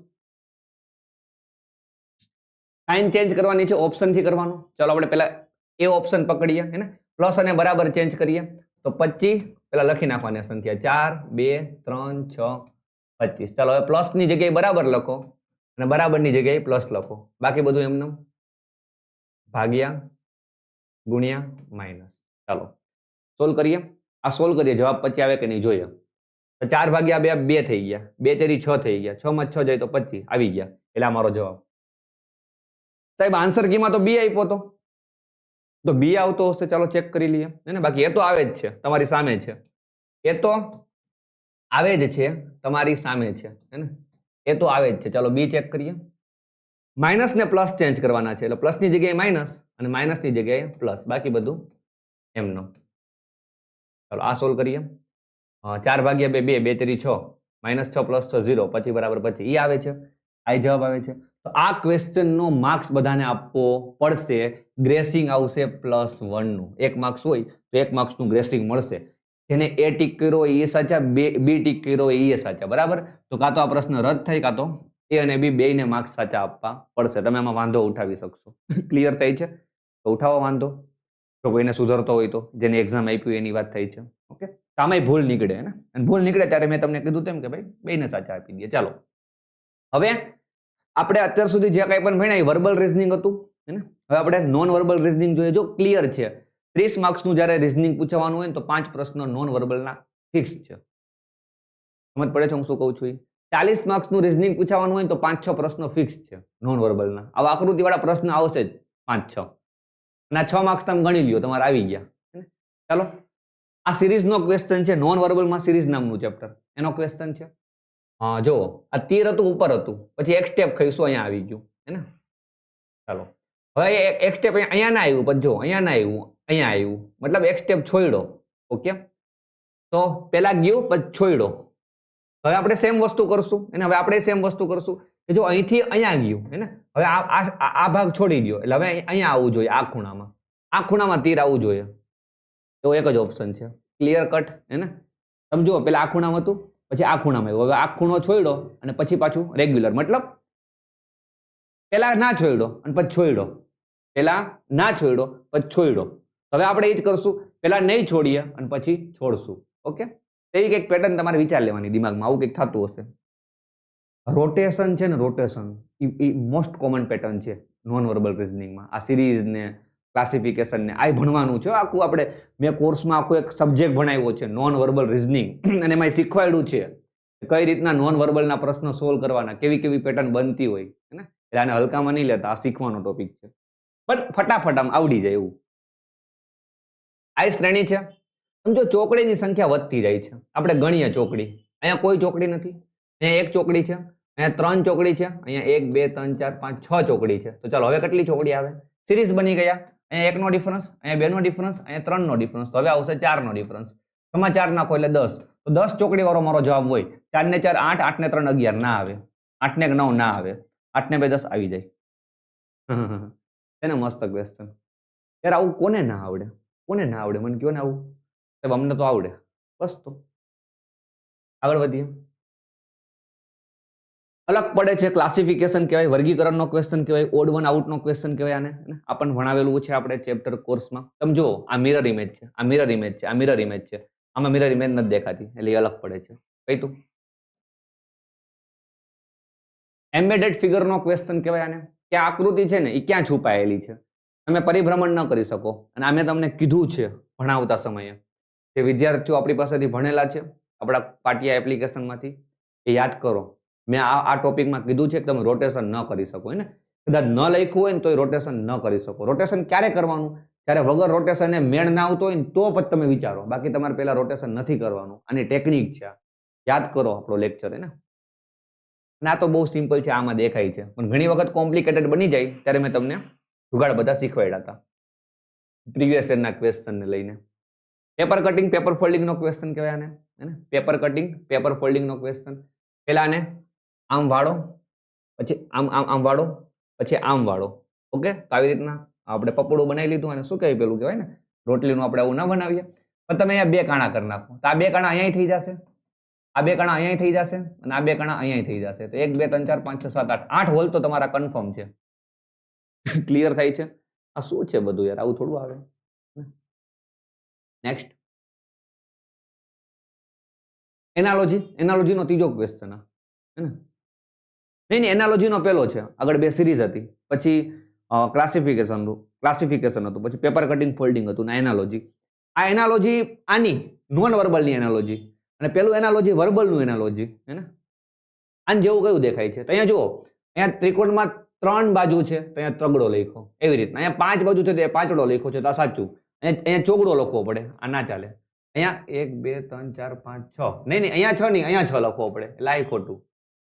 સાઇન ચેન્જ કરવાની છે, ઓપ્શન થી કરવાનું. ચાલો આપણે પેલા એ ઓપ્શન પકડીએ, હે ને? પ્લસ અને બરાબર ચેન્જ કરીએ તો 25 પેલા લખી નાખવાની સંખ્યા 4 2 3 6 25. ચાલો હવે પ્લસ ની જગ્યાએ બરાબર લખો અને બરાબરની જગ્યાએ પ્લસ લખો. બાકી બધું એમનું ભાગ્યા ગુણ્યા માઇનસ. ચાલો સોલ્વ કરીએ. આ સોલ્વ કરીએ જવાબ પછી આવે કે નહીં જોઈએ. તો 4 ભાગ્યા 2 2 થઈ ગયા, 2 તેરી 6 થઈ ગયા, 6 માં 6 જાય તો 25 આવી ગયા. એટલે આ મારો જવાબ. સાહેબ આન્સર કીમાં તો બી આપ્યો તો બી આવતો હશે. ચાલો ચેક કરી લઈએ, હે ને? બાકી એ તો આવે જ છે, તમારી સામે છે. એ તો આવે જ છે, તમારી સામે છે, હે ને? એ તો આવે જ છે. ચાલો બી ચેક કરીએ. માઇનસ ને પ્લસ ચેન્જ કરવાના છે એટલે પ્લસ ની જગ્યાએ માઇનસ અને માઇનસ ની જગ્યાએ પ્લસ. બાકી બધું એમનો. ચાલો આ સોલ્વ કરીએ. 4 ભાગ્યા 2 2 2 તેરી 6 -6 + 6 0 25 બરાબર 25 ઈ આવે છે. આ જવાબ આવે છે. તો આ ક્વેશ્ચન નો માર્ક્સ બધાને આપવો પડશે. ગ્રેસિંગ આવશે +1 નું. 1 માર્ક્સ હોય તો 1 માર્ક્સ નું ગ્રેસિંગ મળશે. જેને એ ટીક કર્યો એ સાચા, બી ટીક કર્યો એ સાચા. બરાબર. તો કાં તો આ પ્રશ્ન રદ થાય કાં તો એ અને બી બેયને માર્ક્સ સાચા આપવા પડશે. તમે આમાં વાંધો ઉઠાવી શકશો. ક્લિયર થાય છે? તો ઉઠાવો વાંધો. જો કોઈને સુધરતો હોય તો, જેને એક્ઝામ આપ્યું એની વાત થઈ છે. ઓકે. આમાંય ભૂલ નીકળે, ને? અને ભૂલ નીકળે ત્યારે મેં તમને કીધું તેમ કે ભાઈ બેયને સાચા આપી દઈએ. ચાલો હવે આપણે અત્યાર સુધી જે કંઈ પણ ભણ્યા એ વર્બલ રીઝનિંગ હતું, હે ને? હવે આપણે નોન વર્બલ રીઝનિંગ જોઈએ. જો ક્લિયર છે 30 માર્ક્સનું જ્યારે રીઝનિંગ પૂછવાનું હોય ને તો 5 પ્રશ્નો નોન વર્બલના ફિક્સ છે. સમજ પડે છે હું શું કહું છું? 40 માર્ક્સનું રીઝનિંગ પૂછવાનું હોય તો 5-6 પ્રશ્નો ફિક્સ છે નોન વર્બલના. આવા આકૃતિવાળા પ્રશ્ન આવશે જ 5-6 અને 6 માર્ક્સ તમે ગણી લ્યો તમારે આવી ગયા. ચાલો આ સિરીઝનો ક્વેશ્ચન છે. નોન વર્બલમાં સિરીઝ નામનું ચેપ્ટર, એનો ક્વેશ્ચન છે. હા જો આ તીર હતું ઉપર હતું પછી એક સ્ટેપ ખઈશું અહીંયા આવી ગયું, હે ને? ચાલો હવે એક સ્ટેપ અહીંયા ના આવ્યું, પછી જો અહીંયા ના આવ્યું, અહીંયા આવ્યું, મતલબ એક સ્ટેપ છોડ્યો. ઓકે. તો પેલા ગયું પછી છોડ્યો. હવે આપણે સેમ વસ્તુ કરશું અને હવે આપણે સેમ વસ્તુ કરશું કે જો અહીંથી અહીંયા ગયું હે ને, હવે આ ભાગ છોડી દો એટલે હવે અહીંયા આવવું જોઈએ, આ ખૂણામાં તીર આવવું જોઈએ. તો એક જ ઓપ્શન છે, ક્લિયર કટ હે ને. સમજો પેલા આ ખૂણામાં હતું પછી આ ખૂણામાં આવ્યું, હવે આ ખૂણો છોડ્યો અને પછી પાછું રેગ્યુલર, મતલબ પેલા ના છોડ્યો અને પછી છોડ્યો, પેલા ના છોડ્યો પછી છોડ્યો. હવે આપણે એ જ કરશું, પેલા નહીં છોડીએ અને પછી છોડશું. ઓકે, એવી કંઈક પેટર્ન તમારે વિચાર લેવાની દિમાગમાં, આવું કંઈક થતું હશે. રોટેશન છે ને, રોટેશન એ મોસ્ટ કોમન પેટર્ન છે નોન વર્બલ રિઝનિંગમાં. આ સિરીઝ ને ક્લાસિફિકેશન ને આ ભણવાનું છે આખું. આપણે મેં કોર્સમાં આખું એક સબ્જેક્ટ ભણાવ્યો છે નોન વર્બલ રિઝનિંગ, અને એમાં શીખવાડ્યું છે કઈ રીતના નોન વર્બલના પ્રશ્નો સોલ્વ કરવાના, કેવી કેવી પેટર્ન બનતી હોય ને. એટલે આને હલકામાં નહીં લેતા, આ શીખવાનો ટોપિક છે, પણ ફટાફટ આમ આવડી જાય એવું. આ શ્રેણી છે. સમજો ચોકડીની સંખ્યા વધતી જાય છે, આપણે ગણીએ ચોકડી. અહીંયા કોઈ ચોકડી નથી, અહીંયા એક ચોકડી છે, અહીંયા 3 ચોકડી છે, અહીંયા 1 2 3 4 5 6 ચોકડી છે. તો ચાલો હવે કેટલી ચોકડી આવે? સિરીઝ બની ગયા. અહીંયા 1 નો ડિફરન્સ, અહીંયા 2 નો ડિફરન્સ, અહીંયા 3 નો ડિફરન્સ, તો હવે આવશે 4 નો ડિફરન્સ. 4 નાખો એટલે 10. તો 10 ચોકડી વાળો મારો જવાબ હોય. 4 ને 4 8, 8 ને 3 11 ના આવે, 8 ને 9 ના આવે, 8 ને 2 10 આવી જાય. એને મસ્ત ક્વેશ્ચન યાર, આવું કોને ના આવડે? કોને ના આવડે મને કહો ને આવું. સાહેબ અમને તો આવડે. બસ તો આગળ વધીએ. અલગ પડે છે, ક્લાસિફિકેશન કહેવાય, વર્ગીકરણનો ક્વેશ્ચન કહેવાય, ઓડ વન આઉટનો ક્વેશ્ચન કહેવાય આને. આપણને ભણાવેલું છે આપણે ચેપ્ટર કોર્સમાં. સમજો આ મિરર ઇમેજ છે, આ મિરર ઇમેજ છે, આ મિરર ઇમેજ છે, આમાં મિરર ઇમેજ નથી દેખાતી એટલે એ અલગ પડે છે. કઈ તું એમ્બેડેડ ફિગરનો ક્વેશ્ચન કહેવાય આને, કે આકૃતિ છે ને એ ક્યાં છુપાયેલી છે, તમે પરિભ્રમણ ન કરી શકો. અને આ મેં તમને કીધું છે ભણાવતા સમયે, જે વિદ્યાર્થીઓ આપણી પાસેથી ભણેલા છે આપણા પાટિયા એપ્લિકેશનમાંથી, એ યાદ કરો. મેં આ ટોપિકમાં કીધું છે કે તમે રોટેશન ન કરી શકો ને, કદાચ ન લખ્યું હોય ને તો રોટેશન ન કરી શકો. રોટેશન ક્યારે કરવાનું? જ્યારે વગર રોટેશન એ મેળ ના આવતો હોય ને તો પછી તમે વિચારો, બાકી તમારે પહેલા રોટેશન નથી કરવાનું. આની ટેકનિક છે, યાદ કરો આપણો લેક્ચર હે ને. અને આ તો બહુ સિમ્પલ છે, આમાં દેખાય છે, પણ ઘણી વખત કોમ્પ્લિકેટેડ બની જાય ત્યારે મેં તમને જુગાડ બધા શીખવાડ્યા હતા પ્રીવિયસ યરના ક્વેશ્ચનને લઈને. પેપર કટિંગ, પેપર ફોલ્ડિંગનો ક્વેશ્ચન કહેવાય આને, હે ને. પેપર કટિંગ, પેપર ફોલ્ડિંગનો ક્વેશ્ચન. પહેલા આને આમ વાળો, પછી આમ આમ આમ વાળો, પછી આમ વાળો. ઓકે, તો આવી રીતના આપણે પપડું બનાવી લીધું. અને શું કહેવાય પેલું કહેવાય ને રોટલીનું, આપણે આવું ના બનાવીએ. પણ તમે અહીંયા 2 કાણા કરી નાખો તો આ 2 કાણા અહીંયા થઈ જશે, આ 2 કાણા અહીંયા થઈ જશે, અને આ 2 કાણા અહીંયા થઈ જશે. તો 1 2 3 4 5 6 7 8 8 હોલ તો તમારા કન્ફર્મ છે. ક્લિયર થાય છે? આ શું છે બધું યાર, આવું થોડું આવે. Next analogy. એનાલોજીનો ત્રીજો ક્વેશ્ચન હે ને. નહીં, એનાલોજીનો પહેલો છે. આગળ 2 સિરીઝ હતી, પછી ક્લાસિફિકેશન હતું, પછી પેપર કટિંગ ફોલ્ડિંગ હતું ને એનાલોજી. આ એનાલોજી આની નોન વર્બલની એનાલોજી, અને પેલું એનાલોજી વર્બલનું એનાલોજી હે ને. આને જેવું કયું દેખાય છે? તો અહીંયા જુઓ, અહીંયા ત્રિકોણમાં 3 બાજુ છે તો અહીંયા ત્રગડો લખો, એવી રીતના. અહીંયા 5 બાજુ છે તો પાંચડો લખો છે તો આ સાચું. અહીંયા ચોગડો લખવો પડે, આ ના ચાલે. અહીંયા 1 2 3 4 5 6, નહીં અહીંયા 6 નહીં, અહીંયા 6 લખવો પડે એટલે આ ખોટું.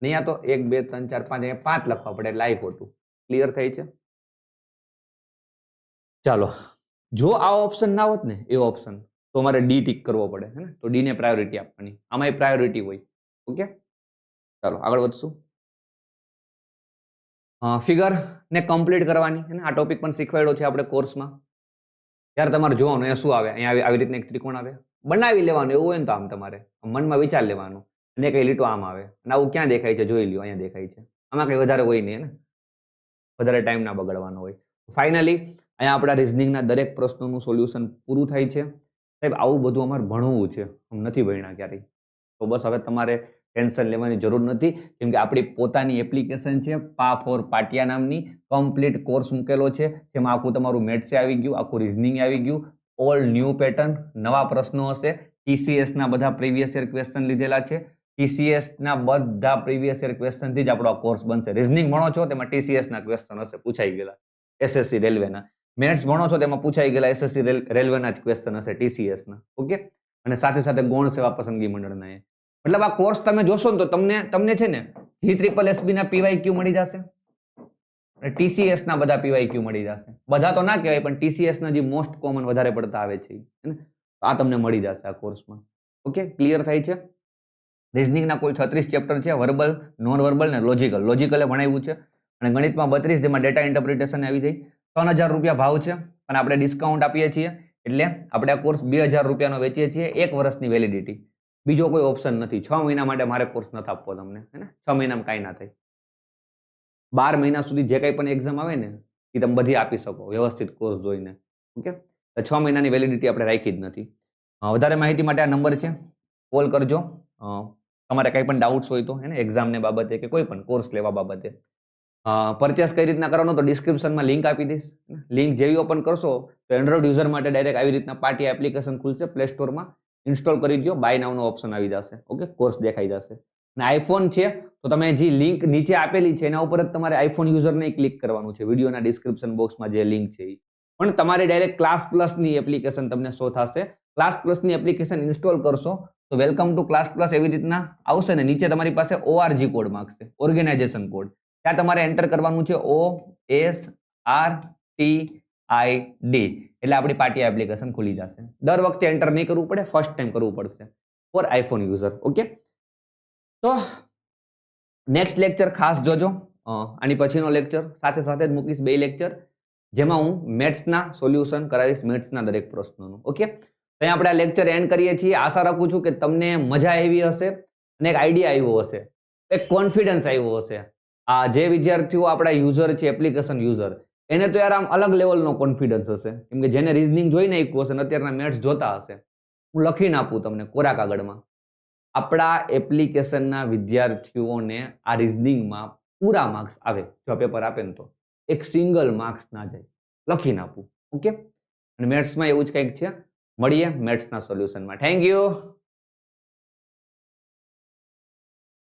અહીંયા તો 1 2 3 4 5, અહીંયા 5 લખવા પડે એટલે આ ખોટું. ક્લિયર થઈ છે? ચાલો, જો આ ઓપ્શન ના હોત ને, એ ઓપ્શન, તો અમારે ડી ટીક કરવો પડે હે ને. તો ડી ને પ્રાયોરિટી આપવાની, આમાં એ પ્રાયોરિટી હોય. ઓકે, ચાલો આગળ વધશું. ફિગર ને કમ્પ્લીટ કરવાની હે ને. આ ટોપિક પણ શીખવાડ્યો છે આપણે કોર્સમાં. ત્યારે તમારે જોવાનું અહીંયા શું આવે, અહીંયા આવી રીતના એક ત્રિકોણ આવે, બનાવી લેવાનું. એવું હોય ને તો આમ તમારે મનમાં વિચાર લેવાનું, અને કઈ લીટો આમ આવે, અને આવું ક્યાં દેખાય છે જોઈ લ્યો, અહીંયા દેખાય છે. આમાં કઈ વધારે હોય નહીં ને, વધારે ટાઈમ ના બગાડવાનો હોય. ફાઇનલી અહીંયા આપણા રિઝનિંગના દરેક પ્રશ્નોનું સોલ્યુશન પૂરું થાય છે. સાહેબ આવું બધું અમારે ભણવું છે, નથી ભણ્યા ક્યારેય, તો બસ હવે તમારે ટેન્શન લેવાની જરૂર નથી, કેમ કે આપણી પોતાની એપ્લિકેશન છે PA4 પાટિયા નામની. કમ્પ્લીટ કોર્સ મૂકેલો છે, જેમાં આખું તમારું મેથ્સ આવી ગયું, આખું રિઝનિંગ આવી ગયું, ઓલ ન્યૂ પેટર્ન, નવા પ્રશ્નો હશે. TCS ના બધા પ્રીવિયસ યર ક્વેશ્ચન લીધેલા છે. TCS ના બધા પ્રીવિયસ યર ક્વેશ્ચન થી જ આપણો કોર્સ બનશે. રિઝનિંગ ભણો છો તેમાં TCS ના ક્વેશ્ચન હશે, પૂછાઈ ગયેલા. SSC રેલવેના. મેથ્સ ભણો છો તેમાં પૂછાઈ ગયેલા SSC રેલવેના જ ક્વેશ્ચન હશે, TCS ના. ઓકે, અને સાથે સાથે ગૌણ સેવા પસંદગી મંડળના. મતલબ આ કોર્સ તમે જોશો ને તો તમને છે ને GSSB ના PYQ મળી જશે, TCS ના બધા PYQ મળી જશે. બધા તો ના કહેવાય, પણ TCS ના જે મોસ્ટ કોમન વધારે પડતા આવે છે આ તમને મળી જશે આ કોર્સમાં. ઓકે, ક્લિયર થાય છે? રિઝનિંગના કુલ 36 ચેપ્ટર છે, વર્બલ, નોન વર્બલ ને લોજિકલ. લોજિકલે ભણાવ્યું છે અને ગણિતમાં 32, જેમાં ડેટા ઇન્ટરપ્રિટેશન આવી જાય. 3000 રૂપિયા ભાવ છે અને આપણે ડિસ્કાઉન્ટ આપીએ છીએ, એટલે આપણે આ કોર્સ 2000 રૂપિયાનો વેચીએ છીએ, 1 વર્ષની વેલિડિટી. બીજો કોઈ ઓપ્શન નથી. 6 મહિના માટે મારે કોર્સ નથી આપવો તમને, હે ને? 6 મહિનામાં કાંઈ ના થાય. 12 મહિના સુધી જે કંઈ પણ એક્ઝામ આવે ને એ તમે બધી આપી શકો વ્યવસ્થિત કોર્સ જોઈને. ઓકે, 6 મહિનાની વેલિડિટી આપણે રાખી જ નથી. વધારે માહિતી માટે આ નંબર છે, કોલ કરજો. તમારે કંઈ પણ ડાઉટ્સ હોય તો, હે ને, એક્ઝામને બાબતે કે કોઈ પણ કોર્સ લેવા બાબતે. પરચેસ કઈ રીતના કરવાનો તો ડિસ્ક્રિપ્શનમાં લિંક આપી દઈશ. લિંક જેવી ઓપન કરશો તો એન્ડ્રોઇડ યુઝર માટે ડાયરેક્ટ આવી રીતના પાટિયા એપ્લિકેશન ખુલશે, પ્લે સ્ટોરમાં ઇન્સ્ટોલ કરી દો, બાય નાવનો ઓપ્શન આવી જશે. ઓકે, કોર્સ દેખાઈ જશે. અને આઈફોન છે તો તમે જે લિંક નીચે આપેલી છે એના ઉપર જ તમારે આઈફોન યુઝરને ક્લિક કરવાનું છે. વિડીયોના ડિસ્ક્રિપ્શન બોક્સમાં જે લિંક છે એ પણ તમારે ડાયરેક્ટ ક્લાસ પ્લસની એપ્લિકેશન તમને શો થશે. ક્લાસ પ્લસની એપ્લિકેશન ઇન્સ્ટોલ કરશો તો વેલકમ ટુ ક્લાસ પ્લસ એવી રીતના આવશે ને નીચે તમારી પાસે ORG કોડ માંગશે, ઓર્ગેનાઇઝેશન કોડ. ત્યાં તમારે એન્ટર કરવાનું છે OSRTID, એટલે આપણી પાટિયા એપ્લિકેશન ખુલી જશે. દર વખતે એન્ટર નહીં કરવું પડે, ફર્સ્ટ ટાઈમ કરવું પડશે ફોર આઈફોન યુઝર. ઓકે, તો નેક્સ્ટ લેક્ચર ખાસ જોજો. આની પછીનો લેક્ચર સાથે સાથે જ મૂકીશ, 2 લેક્ચર, જેમાં હું મેથ્સના સોલ્યુશન કરાવીશ, મેથ્સના દરેક પ્રશ્નોનું. ઓકે, ત્યાં આપણે આ લેક્ચર એન્ડ કરીએ છીએ. આશા રાખું છું કે તમને મજા આવી હશે અને એક આઈડિયા આવ્યો હશે, એક કોન્ફિડન્સ આવ્યો હશે. આ જે વિદ્યાર્થીઓ આપણા યુઝર છે, એપ્લિકેશન યુઝર, એને તો યાર આમ અલગ લેવલનો કોન્ફિડન્સ હશે, કેમ કે જેને રીઝનિંગ જોઈ નાખ્યું હશે ને અત્યારના મેથ્સ જોતા હશે. હું લખીને આપું તમને કોરા કાગળમાં, આપણા એપ્લિકેશનના વિદ્યાર્થીઓને આ રીઝનિંગમાં પૂરા માર્ક્સ આવે. જો પેપર આપે ને તો એક સિંગલ માર્ક્સ ના જાય, લખીને આપું. ઓકે, અને મેથ્સમાં એવું જ કંઈક છે. મળીએ મેથ્સના સોલ્યુશનમાં. Thank you.